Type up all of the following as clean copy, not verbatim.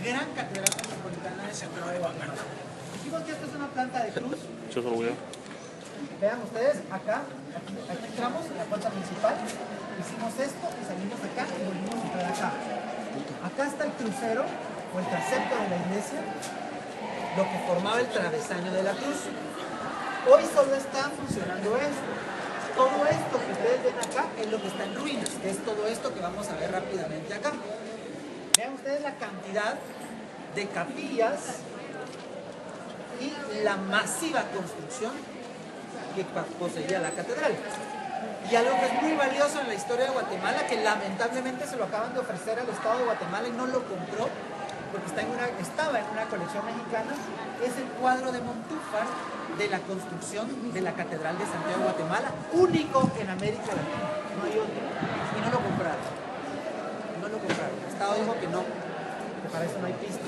gran catedral metropolitana de Santiago de Guatemala. Dijimos que esta es una planta de cruz. Yo solo voy a... Vean ustedes, aquí entramos en la puerta principal, hicimos esto y salimos acá y volvimos a entrar acá. Acá está el crucero o el transepto de la iglesia, lo que formaba el travesaño de la cruz. Hoy solo está funcionando esto. Todo esto que ustedes ven acá es lo que está en ruinas, que es todo esto que vamos a ver rápidamente acá. Vean ustedes la cantidad de capillas y la masiva construcción que poseía la catedral. Y algo que es muy valioso en la historia de Guatemala, que lamentablemente se lo acaban de ofrecer al Estado de Guatemala y no lo compró, porque estaba en una colección mexicana, es el cuadro de Montúfar de la construcción de la Catedral de Santiago de Guatemala, único en América Latina, no hay otro, y no lo compraron. No lo compraron. El Estado dijo que no, que para eso no hay pista.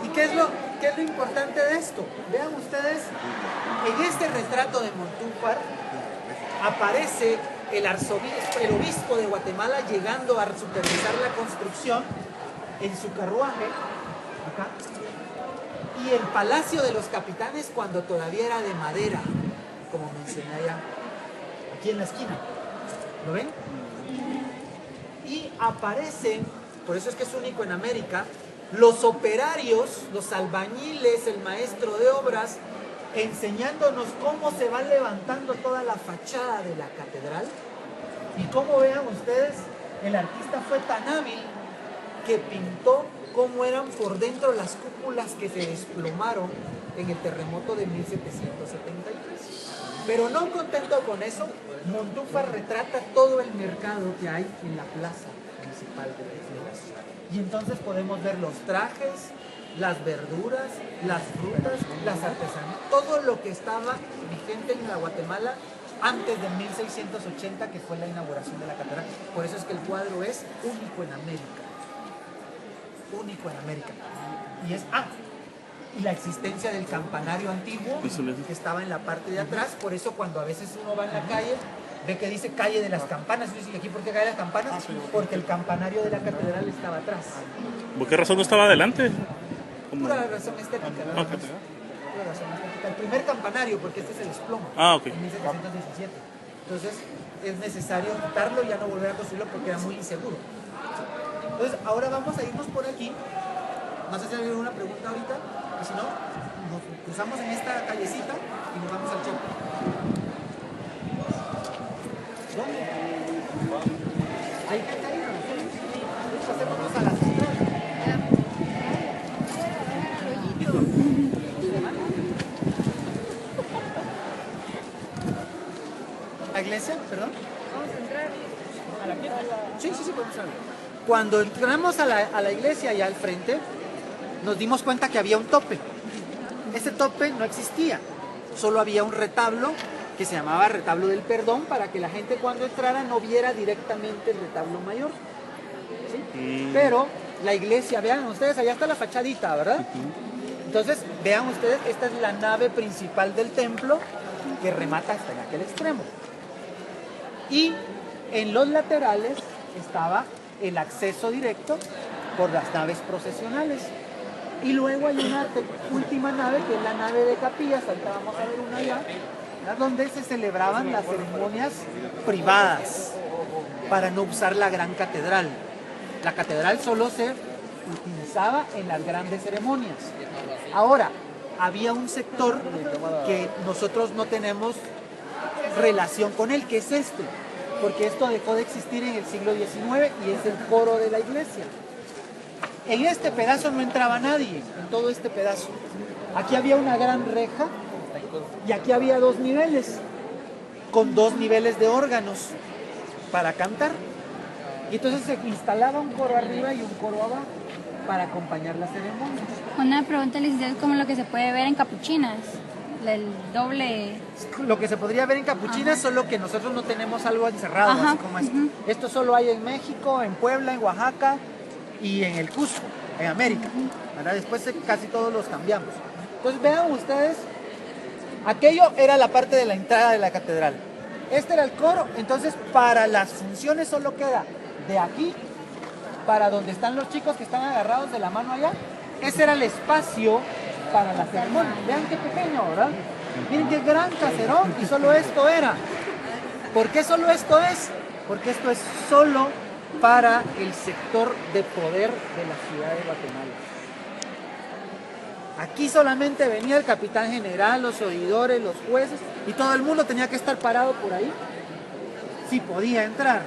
¿Y qué es lo importante de esto? Vean ustedes, en este retrato de Montúfar aparece el obispo de Guatemala llegando a supervisar la construcción en su carruaje, acá, y el Palacio de los Capitanes cuando todavía era de madera, como mencioné allá, aquí en la esquina. ¿Lo ven? Y aparecen, por eso es que es único en América, los operarios, los albañiles, el maestro de obras, enseñándonos cómo se va levantando toda la fachada de la catedral. Y como vean ustedes, el artista fue tan hábil que pintó cómo eran por dentro las cúpulas que se desplomaron en el terremoto de 1773. Pero no contento con eso, Montúfar retrata todo el mercado que hay en la plaza principal de la iglesia. Y entonces podemos ver los trajes, las verduras, las frutas, las artesanías, todo lo que estaba vigente en la Guatemala antes de 1680, que fue la inauguración de la catedral. Por eso es que el cuadro es único en América. Único en América. Y la existencia del campanario antiguo que estaba en la parte de atrás. Por eso cuando a veces uno va en la calle, ve que dice calle de las campanas. Y dice, ¿aquí por qué cae las campanas? Porque el campanario de la catedral estaba atrás. ¿Por qué razón no estaba adelante? Pura razón estética, ¿no? Pura razón estética. El primer campanario, porque este se desploma en 1717. Entonces es necesario quitarlo y ya no volver a construirlo porque era muy inseguro. Entonces ahora vamos a irnos por aquí. No sé si hay alguna pregunta ahorita, y si no, nos cruzamos en esta callecita y nos vamos al choque. ¿Dónde? Ahí está ahí, ¿no? Pasémonos a la central. ¿La iglesia? Perdón. Vamos a entrar. ¿A la qué? Sí, podemos entrar. Cuando entramos a la iglesia allá al frente, nos dimos cuenta que había un tope. Ese tope no existía. Solo había un retablo que se llamaba retablo del perdón para que la gente cuando entrara no viera directamente el retablo mayor. ¿Sí? Pero la iglesia, vean ustedes, allá está la fachadita, ¿verdad? Entonces, vean ustedes, esta es la nave principal del templo que remata hasta en aquel extremo. Y en los laterales estaba el acceso directo por las naves procesionales. Y luego hay una última nave, que es la nave de capillas, ahorita vamos a ver una allá, donde se celebraban las ceremonias privadas para no usar la gran catedral. La catedral solo se utilizaba en las grandes ceremonias. Ahora, había un sector que nosotros no tenemos relación con él, que es este, porque esto dejó de existir en el siglo XIX y es el coro de la iglesia. En este pedazo no entraba nadie, en todo este pedazo. Aquí había una gran reja y aquí había 2 niveles, con 2 niveles de órganos para cantar. Y entonces se instalaba un coro arriba y un coro abajo para acompañar las ceremonias. Una pregunta, licenciado, es como lo que se puede ver en capuchinas, el doble... Lo que se podría ver en capuchinas, solo que nosotros no tenemos algo encerrado, así como esto. Esto solo hay en México, en Puebla, en Oaxaca y en el Cusco, en América. ¿Verdad? Después casi todos los cambiamos. Entonces vean ustedes, aquello era la parte de la entrada de la catedral. Este era el coro, entonces para las funciones solo queda de aquí para donde están los chicos que están agarrados de la mano allá. Ese era el espacio para la ceremonia. Vean qué pequeño, ¿verdad? Miren qué gran caserón, y solo esto era. ¿Por qué solo esto es? Porque esto es solo para el sector de poder de la ciudad de Guatemala. Aquí solamente venía el capitán general, los oidores, los jueces, y todo el mundo tenía que estar parado por ahí. Si podía entrar,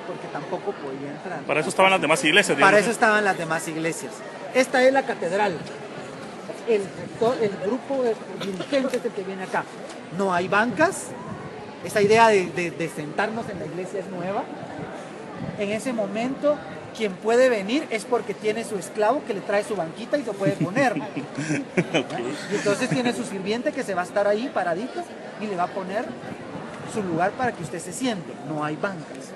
porque tampoco podía entrar. Para eso estaban las demás iglesias. Para digamos. eso estaban las demás iglesias. Esta es la catedral. El grupo de dirigentes es el que viene acá. No hay bancas. Esa idea de sentarnos en la iglesia es nueva. En ese momento, quien puede venir es porque tiene su esclavo que le trae su banquita y se puede poner. Okay. Y entonces tiene su sirviente que se va a estar ahí paradito y le va a poner su lugar para que usted se siente. No hay bancas.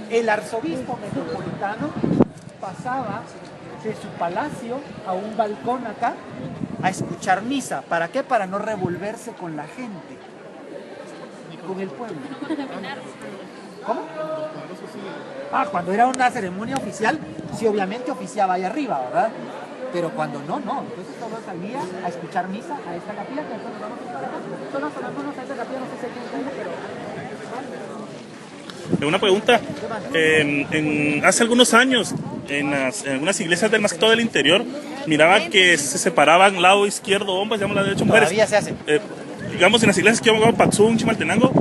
El arzobispo metropolitano pasaba de su palacio a un balcón acá a escuchar misa. ¿Para qué? Para no revolverse con la gente, con el pueblo. ¿Cómo? Cuando era una ceremonia oficial, sí, obviamente oficiaba ahí arriba, ¿verdad? Pero cuando no. Entonces solo salía a escuchar misa a esta capilla, que después nos vamos a estar acá. Solo sonándonos a esta capilla, no sé si hay gente ahí, pero... Una pregunta. Hace algunos años, en algunas iglesias más que todo del interior, miraba que se separaban lado izquierdo hombres, digamos, lado derecho mujeres. Todavía se hace. Digamos, en las iglesias que yo hago, Patzún, Chimaltenango,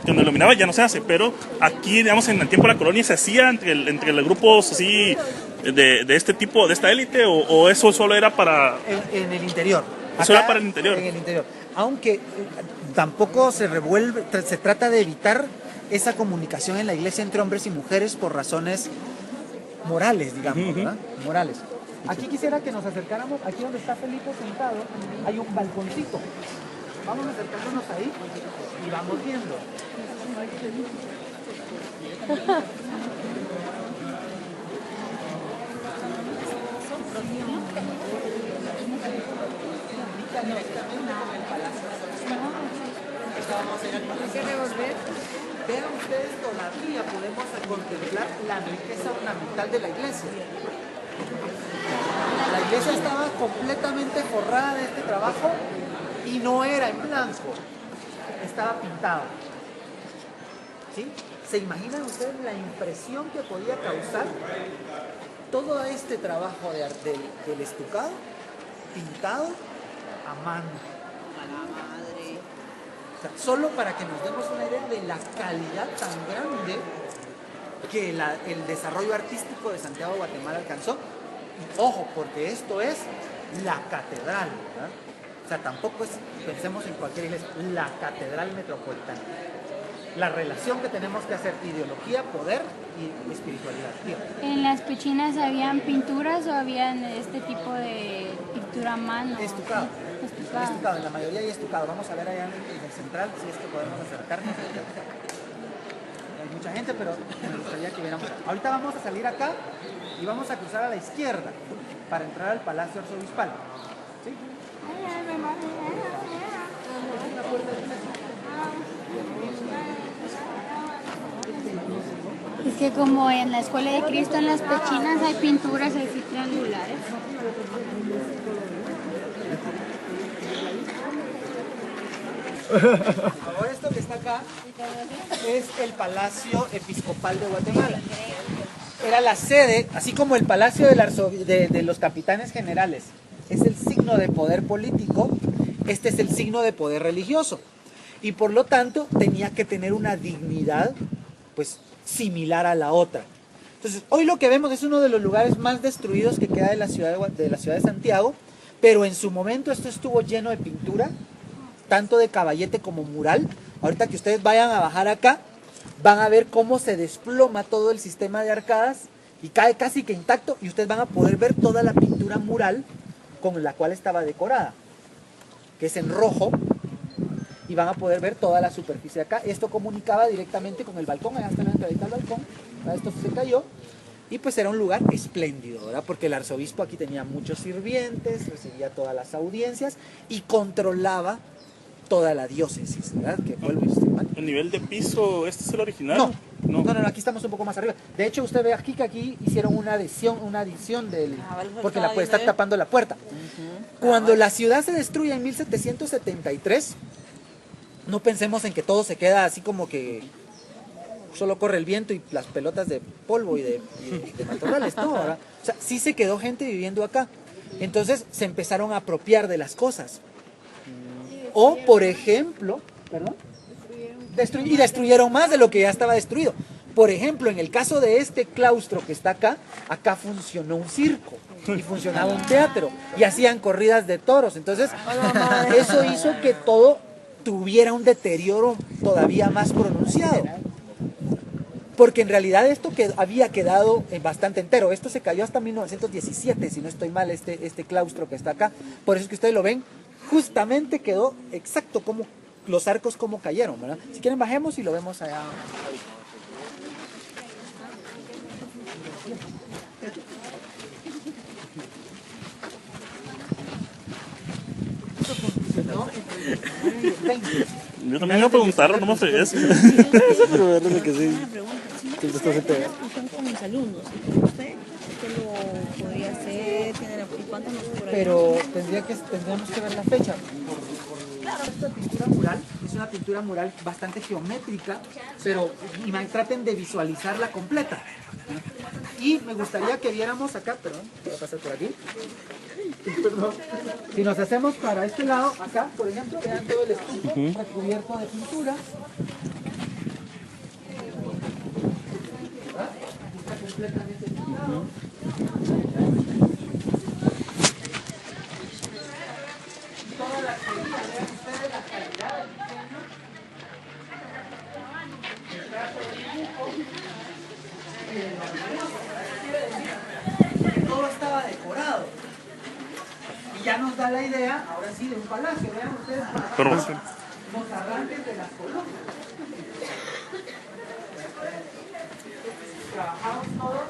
donde lo miraba ya no se hace, pero aquí, digamos, en el tiempo de la colonia se hacía entre los grupos así de este tipo, de esta élite, o eso solo era para... En el interior. Eso era para el interior. En el interior. Aunque tampoco se trata de evitar esa comunicación en la iglesia entre hombres y mujeres por razones morales, digamos, ¿verdad? Morales. Aquí quisiera que nos acercáramos, aquí donde está Felipe sentado, hay un balconcito. Vamos acercándonos ahí y vamos viendo. Vean ustedes, todavía podemos contemplar la riqueza ornamental de la iglesia. La iglesia estaba completamente forrada de este trabajo y no era en blanco, estaba pintado. ¿Sí? ¿Se imaginan ustedes la impresión que podía causar todo este trabajo del estucado pintado a mano? A la madre. O sea, solo para que nos demos una idea de la calidad tan grande que el desarrollo artístico de Santiago de Guatemala alcanzó. Y ojo, porque esto es la catedral, ¿verdad? O sea, tampoco es, pensemos en cualquier iglesia, la catedral metropolitana. La relación que tenemos que hacer, ideología, poder y espiritualidad. Tío. ¿En las pechinas habían pinturas o habían este tipo de pintura a mano? Estucado. Estucado. Estucado, en la mayoría hay estucado. Vamos a ver allá en el central si es que podemos acercarnos. Hay mucha gente, pero me gustaría que viéramos. Ahorita vamos a salir acá y vamos a cruzar a la izquierda para entrar al Palacio Arzobispal. ¿Sí? Una puerta de Es que como en la Escuela de Cristo, en las pechinas hay pinturas así triangulares. Ahora esto que está acá es el Palacio Episcopal de Guatemala. Era la sede, así como el Palacio de los Capitanes Generales es el signo de poder político, este es el signo de poder religioso. Y por lo tanto tenía que tener una dignidad pues similar a la otra. Entonces hoy lo que vemos es uno de los lugares más destruidos que queda de la ciudad de Santiago, pero en su momento esto estuvo lleno de pintura, tanto de caballete como mural. Ahorita que ustedes vayan a bajar acá, van a ver cómo se desploma todo el sistema de arcadas y cae casi que intacto, y ustedes van a poder ver toda la pintura mural con la cual estaba decorada, que es en rojo, y van a poder ver toda la superficie acá. Esto comunicaba directamente con el balcón, allá está la entradita al balcón, esto se cayó, y pues era un lugar espléndido, ¿verdad? Porque el arzobispo aquí tenía muchos sirvientes, recibía todas las audiencias y controlaba toda la diócesis, ¿verdad? Que vuelvo y estoy mal. ¿El nivel de piso, este es el original? No, aquí estamos un poco más arriba. De hecho, usted ve aquí que aquí hicieron una adición del... porque está tapando la puerta. Cuando la ciudad se destruye en 1773, no pensemos en que todo se queda así como que solo corre el viento y las pelotas de polvo y de matorrales, no, ¿verdad? O sea, sí se quedó gente viviendo acá. Entonces se empezaron a apropiar de las cosas. O, por ejemplo, ¿perdón? Destruyeron más de lo que ya estaba destruido. Por ejemplo, en el caso de este claustro que está acá funcionó un circo y funcionaba un teatro y hacían corridas de toros. Entonces, eso hizo que todo tuviera un deterioro todavía más pronunciado. Porque en realidad esto había quedado bastante entero. Esto se cayó hasta 1917, si no estoy mal, este claustro que está acá. Por eso es que ustedes lo ven, justamente quedó exacto como los arcos como cayeron, ¿verdad? Si quieren bajemos y lo vemos allá. Yo también iba a preguntarlo, no me fregues. Pero verlo que sí. Una pregunta, si no tiene la discusión con mis alumnos, y con usted, ¿qué lo podría hacer? ¿Y cuántos nos cobraría? Pero tendríamos que ver la fecha. Claro, esta pintura mural es una pintura mural bastante geométrica, pero traten de visualizarla completa. Y me gustaría que viéramos acá, perdón, voy a pasar por aquí. Perdón. Si nos hacemos para este lado, acá, por ejemplo, vean todo el estuco recubierto de pintura. ¿Verdad? Está completamente pintado. Toda la teoría, vean ustedes la calidad del diseño, el trazo de dibujo, todo estaba decorado. Y ya nos da la idea, ahora sí, de un palacio. Vean ustedes los arranques de las columnas. Trabajamos todos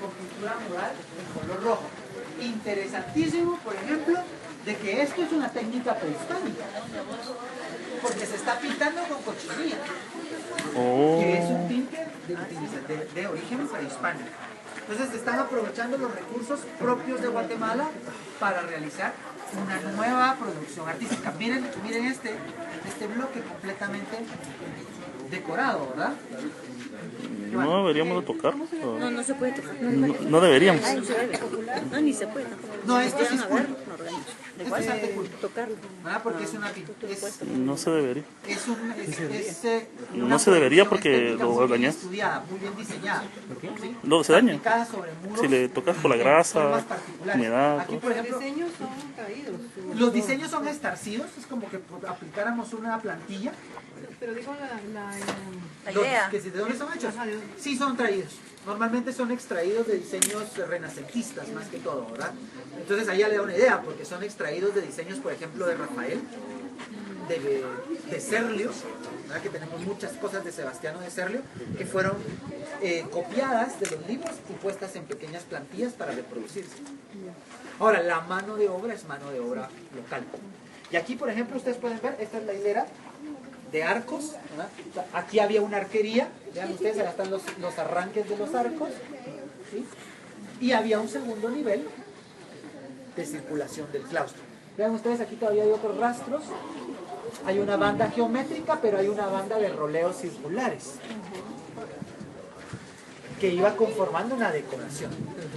con pintura mural en color rojo. Interesantísimo, por ejemplo, de que esto es una técnica prehispánica, porque se está pintando con cochinilla, que es un tinte de origen prehispánico. Entonces se están aprovechando los recursos propios de Guatemala para realizar una nueva producción artística. Miren este bloque completamente decorado, ¿verdad? No deberíamos de tocar. No se puede tocar. No deberíamos. No se debe. No, ni se puede. No, esto sí es Vayan a ver, culto. no organizo. Esto es arte culto, Tocarlo. ¿verdad? Porque es una pintura. No se debería. Una No se debería producción porque estética lo muy bien dañas. estudiada, muy bien diseñada. ¿Sí? No, se daña. Aplicada sobre muros Si le tocas por la en grasa, formas particulares. humedad, Aquí, todo. por ejemplo, Los diseños son traídos. los diseños son estarcidos, es como que aplicáramos una plantilla. Pero digo La Los idea. que ¿de dónde son hechos? Ajá, Sí, son traídos. Normalmente son extraídos de diseños renacentistas más que todo, ¿verdad? Entonces ahí ya le da una idea, porque son extraídos de diseños, por ejemplo, de Rafael, de Serlio, ¿verdad? Que tenemos muchas cosas de Sebastiano de Serlio, que fueron copiadas de los libros y puestas en pequeñas plantillas para reproducirse. Ahora, la mano de obra es mano de obra local. Y aquí, por ejemplo, ustedes pueden ver, esta es la hilera de arcos, ¿verdad? Aquí había una arquería, vean ustedes, acá están los arranques de los arcos, ¿sí? Y había un segundo nivel de circulación del claustro. Vean ustedes, aquí todavía hay otros rastros, hay una banda geométrica, pero hay una banda de roleos circulares que iba conformando una decoración.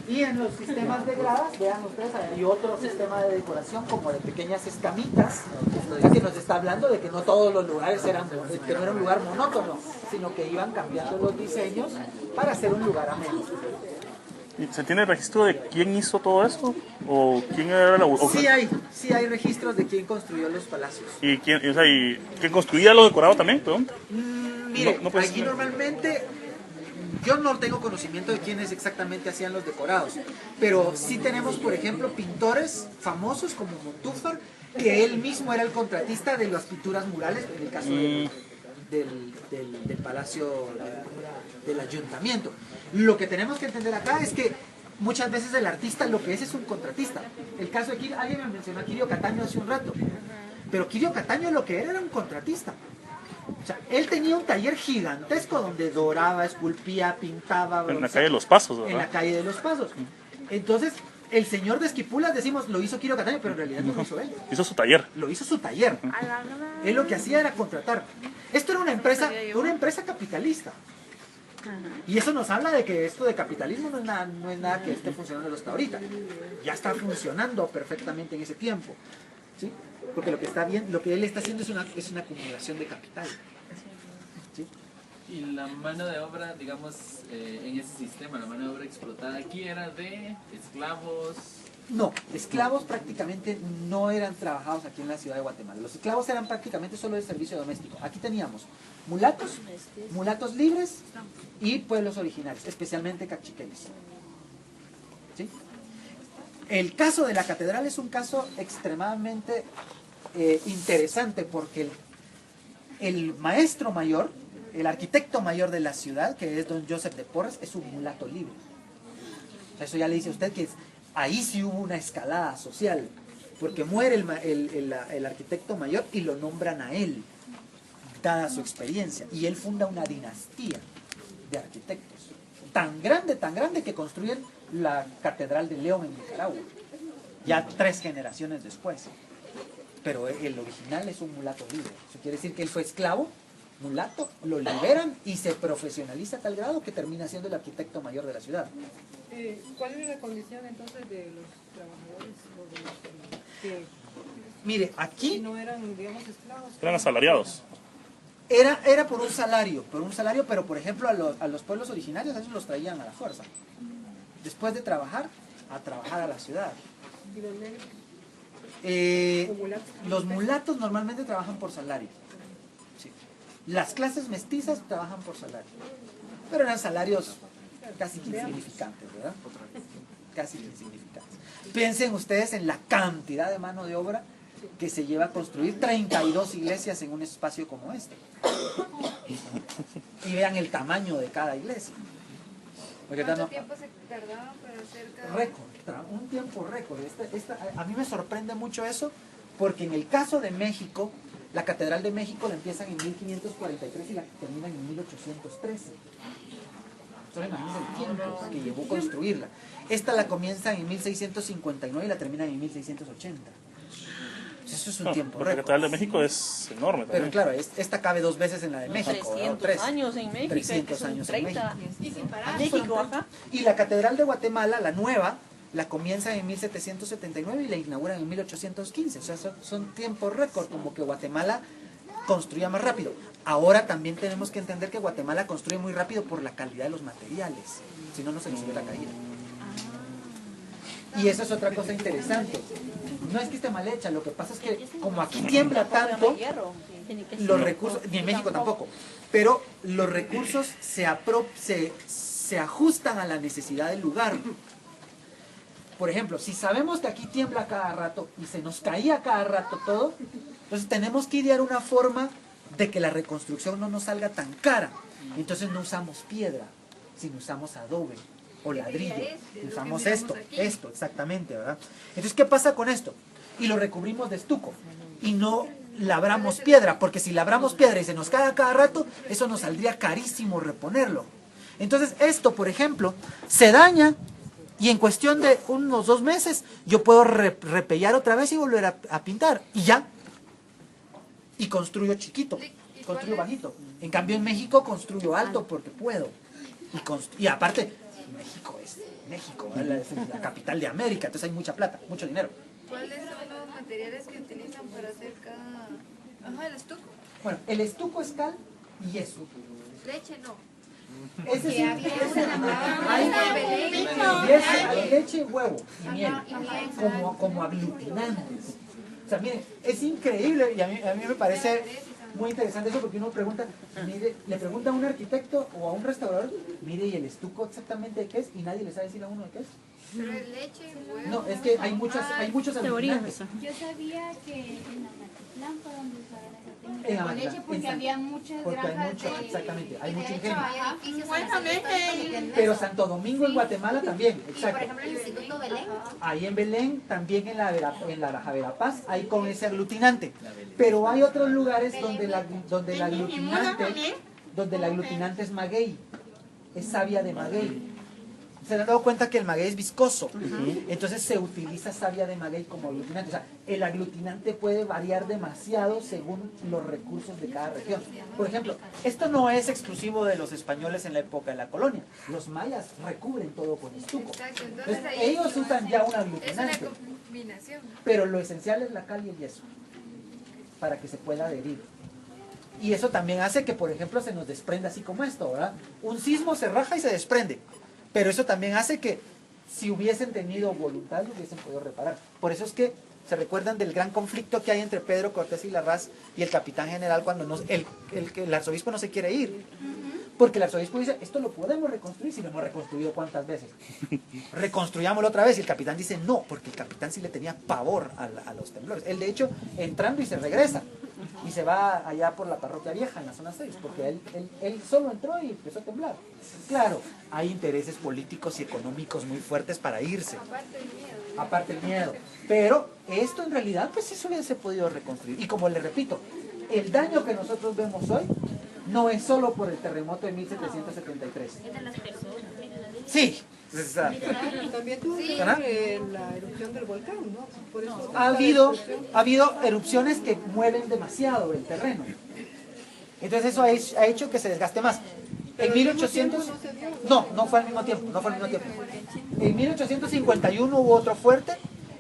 Y en los sistemas de gradas, vean ustedes, hay otro sistema de decoración como de pequeñas escamitas, que nos está hablando de que no todos los lugares que no era un lugar monótono, sino que iban cambiando los diseños para hacer un lugar ameno. ¿Y se tiene registro de quién hizo todo eso? ¿O quién era la... Sí hay registros de quién construyó los palacios. ¿Y quién construía lo decorado también? Perdón. Mire, No puede aquí ser. normalmente yo no tengo conocimiento de quiénes exactamente hacían los decorados, pero sí tenemos, por ejemplo, pintores famosos como Montúfar, que él mismo era el contratista de las pinturas murales, en el caso del palacio del ayuntamiento. Lo que tenemos que entender acá es que muchas veces el artista lo que es un contratista. El caso de Quirio, alguien me mencionó a Quirio Cataño hace un rato, pero Quirio Cataño lo que era un contratista. O sea, él tenía un taller gigantesco donde doraba, esculpía, pintaba. En la calle de los Pasos, En ¿verdad? la calle de los Pasos. Entonces, el señor de Esquipulas, decimos, lo hizo Quirio Cataño, pero en realidad no lo hizo él. Hizo su taller. Lo hizo su taller. Él lo que hacía era contratar. Esto era una empresa capitalista. Y eso nos habla de que esto de capitalismo no es nada que esté funcionando hasta ahorita. Ya está funcionando perfectamente en ese tiempo. ¿Sí? Porque lo que él está haciendo es una acumulación de capital. ¿Sí? Y la mano de obra, digamos, en ese sistema, la mano de obra explotada aquí era de esclavos. No, esclavos prácticamente no eran trabajados aquí en la ciudad de Guatemala. Los esclavos eran prácticamente solo de servicio doméstico. Aquí teníamos mulatos libres y pueblos originarios, especialmente cachiqueles. ¿Sí? El caso de la catedral es un caso extremadamente interesante porque el maestro mayor, el arquitecto mayor de la ciudad, que es don Joseph de Porres, es un mulato libre. Eso ya le dice a usted que ahí sí hubo una escalada social, porque muere el arquitecto mayor y lo nombran a él, dada su experiencia, y él funda una dinastía de arquitectos, tan grande que construyen la Catedral de León en Nicaragua, ya 3 generaciones después. Pero el original es un mulato libre. Eso quiere decir que él fue esclavo, mulato, lo liberan y se profesionaliza a tal grado que termina siendo el arquitecto mayor de la ciudad. ¿Cuál es la condición entonces de los trabajadores o de los que Mire, aquí no eran, digamos, esclavos? Eran asalariados. era por un salario, pero por ejemplo a los pueblos originarios a esos los traían a la fuerza. Después de trabajar, a trabajar a la ciudad. ¿Y los negros? Los mulatos normalmente trabajan por salario. Sí. Las clases mestizas trabajan por salario. Pero eran salarios casi insignificantes, ¿verdad? Casi insignificantes. Piensen ustedes en la cantidad de mano de obra que se lleva a construir 32 iglesias en un espacio como este. Y vean el tamaño de cada iglesia. ¿Cuánto tiempo se tardaba para hacer cada Récord, un tiempo récord. A mí me sorprende mucho eso, porque en el caso de México, la Catedral de México la empiezan en 1543 y la terminan en 1813. Solo imagínense el tiempo que llevó construirla. Esta la comienzan en 1659 y la terminan en 1680. Eso es un tiempo La récord. Catedral de México es enorme Pero también. claro, esta cabe 2 veces en la de México. 300 3 años en México. 300 años en 30. México. México, ajá. Y la Catedral de Guatemala, la nueva, la comienzan en 1779 y la inauguran en 1815. O sea, son tiempos récord, como que Guatemala construía más rápido. Ahora también tenemos que entender que Guatemala construye muy rápido por la calidad de los materiales. Si no, no se nos hubiera caído. Y eso es otra cosa interesante. No es que esté mal hecha, lo que pasa es que como aquí tiembla tanto, los recursos, ni en México tampoco, pero los recursos se ajustan a la necesidad del lugar. Por ejemplo, si sabemos que aquí tiembla cada rato y se nos caía cada rato todo, entonces tenemos que idear una forma de que la reconstrucción no nos salga tan cara. Entonces no usamos piedra, sino usamos adobe o ladrillo. Usamos esto exactamente, ¿verdad? Entonces, ¿qué pasa con esto? Y lo recubrimos de estuco y no labramos piedra, porque si labramos piedra y se nos cae a cada rato, eso nos saldría carísimo reponerlo. Entonces, esto, por ejemplo, se daña y en cuestión de unos 2 meses yo puedo repellar otra vez y volver a pintar y ya. Y construyo chiquito, construyo bajito. En cambio en México construyo alto porque puedo. Y aparte, México es la capital de América, entonces hay mucha plata, mucho dinero. ¿Cuáles son los materiales que utilizan para hacer cada... Ajá, el estuco? Bueno, el estuco es cal y yeso. Leche no. Ese sí, Hay hay leche, huevo y miel, como aglutinantes. O sea, miren, es increíble y a mí me parece muy interesante eso porque uno pregunta, mire, le pregunta a un arquitecto o a un restaurador, mire, ¿y el estuco exactamente de qué es? Y nadie le sabe decir a uno de qué es. Pero es leche, huevo. No, es que hay muchos aglutinantes. Yo sabía que en Amatitlán fue donde usaron esa En técnica con Amatitlán, leche porque en había muchas Porque hay granjas mucho, de... exactamente, hay Y mucho de hecho ingenio. había edificios Supuestamente. Pero Santo Domingo, en Guatemala también, Y por exacto. ejemplo el Instituto Belén. Ahí en Belén, también en la Baja Verapaz, hay con ese aglutinante. Pero hay otros lugares donde el aglutinante es maguey, es savia de maguey. Se han dado cuenta que el maguey es viscoso, entonces se utiliza savia de maguey como aglutinante. O sea, el aglutinante puede variar demasiado según los recursos de cada región. Por ejemplo, esto no es exclusivo de los españoles en la época de la colonia. Los mayas recubren todo con estuco. Exacto, entonces Entonces, ahí ellos usan ya un es una aglutinante, combinación. pero lo esencial es la cal y el yeso, para que se pueda adherir. Y eso también hace que, por ejemplo, se nos desprenda así como esto, ¿verdad? Un sismo se raja y se desprende. Pero eso también hace que si hubiesen tenido voluntad, lo hubiesen podido reparar. Por eso es que se recuerdan del gran conflicto que hay entre Pedro Cortés y Larraz y el capitán general cuando el arzobispo no se quiere ir. Porque el arzobispo dice, esto lo podemos reconstruir, si lo hemos reconstruido cuántas veces. Reconstruyámoslo otra vez. Y el capitán dice, no, porque el capitán sí le tenía pavor a los temblores. Él, de hecho, entrando y se regresa. Y se va allá por la parroquia vieja, en la zona 6, porque él solo entró y empezó a temblar. Claro, hay intereses políticos y económicos muy fuertes para irse. Aparte el miedo. Pero esto en realidad, pues eso hubiese podido reconstruir. Y como le repito, el daño que nosotros vemos hoy no es solo por el terremoto de 1773. Es de las personas. Sí. También tuvo que ¿Verdad? ver la erupción del volcán, ¿no? Por eso Ha habido erupciones que mueven demasiado el terreno. Entonces eso ha hecho que se desgaste más. En 1800... No fue al mismo tiempo, En 1851 hubo otro fuerte,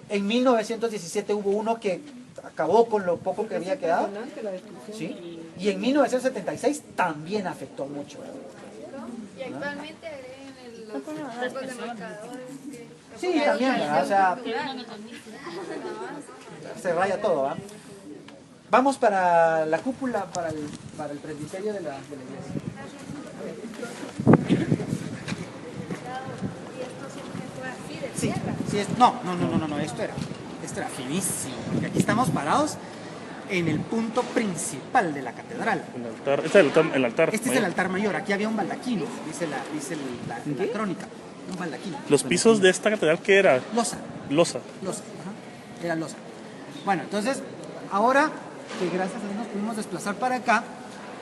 en 1917 hubo uno que acabó con lo poco que había quedado. ¿Sí? Y en 1976 también afectó mucho. Y actualmente agregan los tipos de marcadores. Sí, también, ¿verdad? O sea, se raya todo, ¿va? Vamos para la cúpula, para el presbiterio de la iglesia. Sí, no, esto era finísimo, porque aquí estamos parados en el punto principal de la catedral. El altar, este es el altar. Este es el altar mayor, aquí había un baldaquino, dice la crónica, un baldaquino. ¿Los pisos de esta catedral qué era? Losa, ajá, era losa. Bueno, entonces, ahora que gracias a Dios nos pudimos desplazar para acá,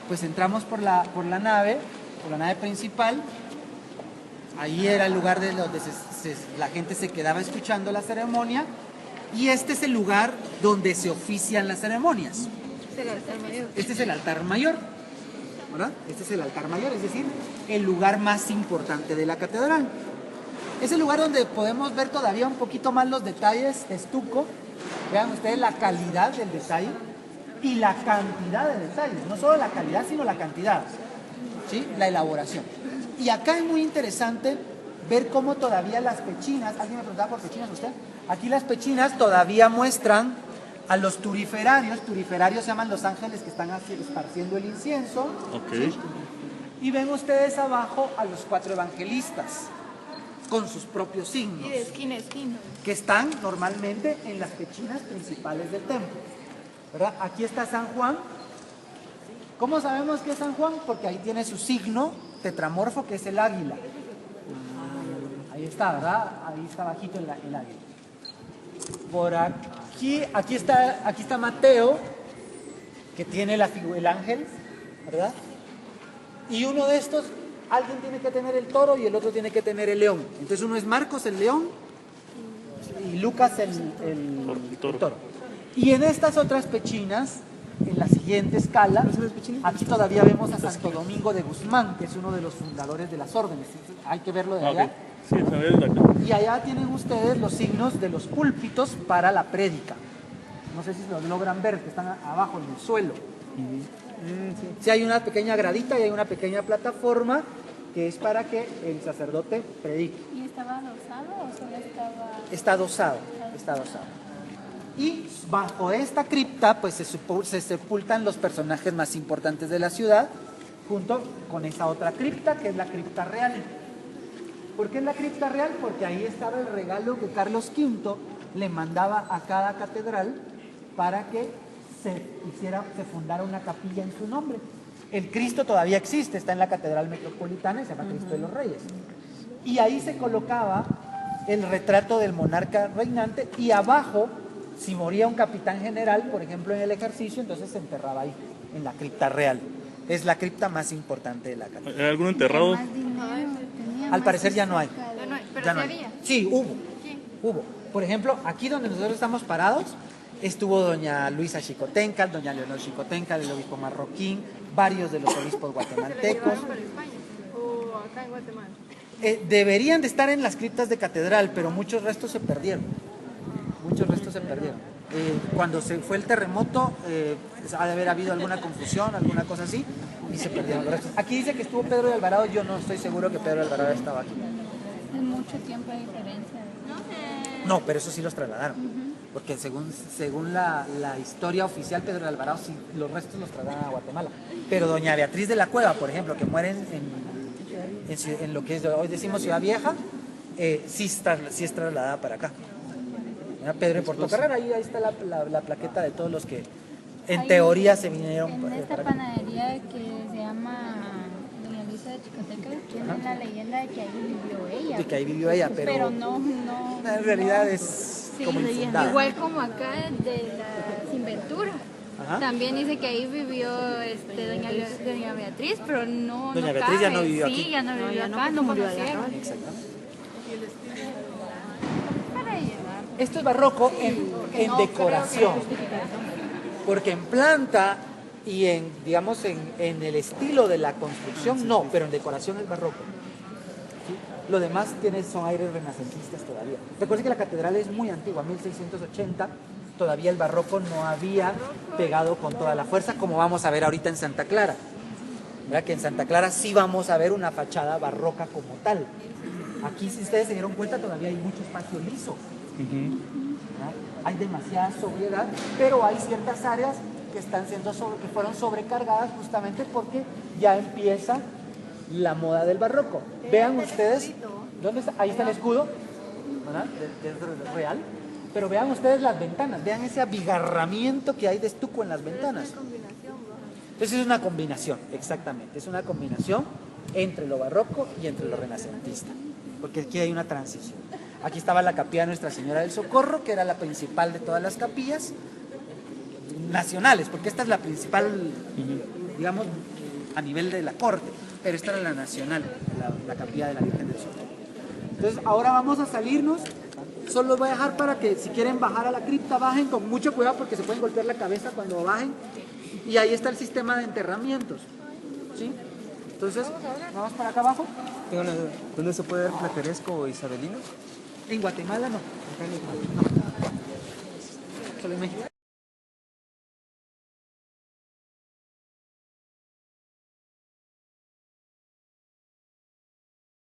pues entramos por la nave principal. Ahí era el lugar de donde la gente se quedaba escuchando la ceremonia. Y este es el lugar donde se ofician las ceremonias. Este es el altar mayor, ¿verdad? Este es el altar mayor, es decir, el lugar más importante de la catedral. Es el lugar donde podemos ver todavía un poquito más los detalles de estuco. Vean ustedes la calidad del detalle y la cantidad de detalles. No solo la calidad, sino la cantidad, ¿sí? La elaboración. Y acá es muy interesante ver cómo todavía las pechinas, ¿alguien me preguntaba por pechinas usted? Aquí las pechinas todavía muestran a los turiferarios se llaman los ángeles que están esparciendo el incienso. Ok. Y ven ustedes abajo a los 4 evangelistas con sus propios signos. Y de esquina a esquina. Que están normalmente en las pechinas principales del templo, ¿verdad? Aquí está San Juan. ¿Cómo sabemos que es San Juan? Porque ahí tiene su signo tetramorfo, que es el águila. Ahí está, ¿verdad? Ahí está bajito el águila. Por aquí está Mateo, que tiene el ángel, ¿verdad? Y uno de estos, alguien tiene que tener el toro y el otro tiene que tener el león. Entonces uno es Marcos, el león, y Lucas, el toro. Y en estas otras pechinas, en la siguiente escala, aquí todavía vemos a Santo Domingo de Guzmán, que es uno de los fundadores de las órdenes. Hay que verlo de allá. Okay. Sí, se ve desde acá. Y allá tienen ustedes los signos de los púlpitos para la prédica. No sé si los logran ver, que están abajo en el suelo. Sí, hay una pequeña gradita y hay una pequeña plataforma que es para que el sacerdote predique. ¿Y estaba adosado o solo estaba...? Está adosado. Y bajo esta cripta pues se sepultan los personajes más importantes de la ciudad, junto con esa otra cripta que es la cripta real. ¿Por qué en la cripta real? Porque ahí estaba el regalo que Carlos V le mandaba a cada catedral para que se fundara una capilla en su nombre. El Cristo todavía existe, está en la Catedral Metropolitana y se llama Cristo de los Reyes. Y ahí se colocaba el retrato del monarca reinante y abajo, si moría un capitán general, por ejemplo en el ejercicio, entonces se enterraba ahí, en la cripta real. Es la cripta más importante de la catedral. ¿Hay algún enterrado? Más dinero, tenía Al más parecer ya no hay. Ya no hay, pero Ya sí no hay. había. Sí, hubo. ¿Quién? Hubo. Por ejemplo, aquí donde nosotros estamos parados, estuvo doña Luisa Xicotencal, doña Leonor Xicotencal, el obispo marroquín, varios de los obispos ¿Se la guatemaltecos. llevaron para España o acá en Guatemala? Deberían de estar en las criptas de catedral, pero muchos restos se perdieron. Muchos restos se perdieron. Cuando se fue el terremoto, ha de haber habido alguna confusión, alguna cosa así, y se perdieron los restos. Aquí dice que estuvo Pedro de Alvarado, yo no estoy seguro que Pedro de Alvarado estaba aquí. Es mucho tiempo de diferencia. No, pero eso sí los trasladaron. Porque según la historia oficial, Pedro de Alvarado sí, los restos los trasladaron a Guatemala. Pero doña Beatriz de la Cueva, por ejemplo, que muere en lo que es, hoy decimos Ciudad Vieja, sí es trasladada para acá. Mira, Pedro de Portocarrera, ahí está la plaqueta de todos los que en Ahí, teoría se vinieron En esta para acá. panadería que se llama Doña Luisa de Chicoteca, tiene la leyenda de que ahí vivió ella. De que ahí vivió ella, pero no. en realidad es Sí, como infundada. igual como acá de la Cinventura. Ajá. También dice que ahí vivió doña Beatriz, pero no. Doña no Beatriz ya cabe. no vivió Sí, aquí. ya no vivió ya no, acá, porque no murió allá, conocieron. Exactamente. Para llevar. Esto es barroco en decoración, porque en planta y digamos, en el estilo de la construcción no, pero en decoración es barroco. ¿Sí? Lo demás son aires renacentistas todavía. Recuerden que la catedral es muy antigua, 1680, todavía el barroco no había pegado con toda la fuerza, como vamos a ver ahorita en Santa Clara. ¿Verdad? Que en Santa Clara sí vamos a ver una fachada barroca como tal. Aquí, si ustedes se dieron cuenta, todavía hay mucho espacio liso. ¿Verdad? Hay demasiada sobriedad, pero hay ciertas áreas que fueron sobrecargadas justamente porque ya empieza la moda del barroco. Vean ustedes, ¿dónde está? Ahí está el escudo, ¿verdad? Es real. Pero vean ustedes las ventanas, vean ese abigarramiento que hay de estuco en las ventanas. Entonces es una combinación, exactamente, es una combinación entre lo barroco y entre lo renacentista, porque aquí hay una transición. Aquí estaba la capilla Nuestra Señora del Socorro, que era la principal de todas las capillas nacionales, porque esta es la principal, digamos, a nivel de la corte, pero esta era la nacional, la capilla de la Virgen del Socorro. Entonces ahora vamos a salirnos. Solo los voy a dejar para que si quieren bajar a la cripta, bajen con mucho cuidado porque se pueden golpear la cabeza cuando bajen. Y ahí está el sistema de enterramientos. ¿Sí? Entonces, vamos para acá abajo. Tengo una duda. ¿Dónde se puede ver plateresco o isabelino? En Guatemala no. Acá en Guatemala no. Solo en México.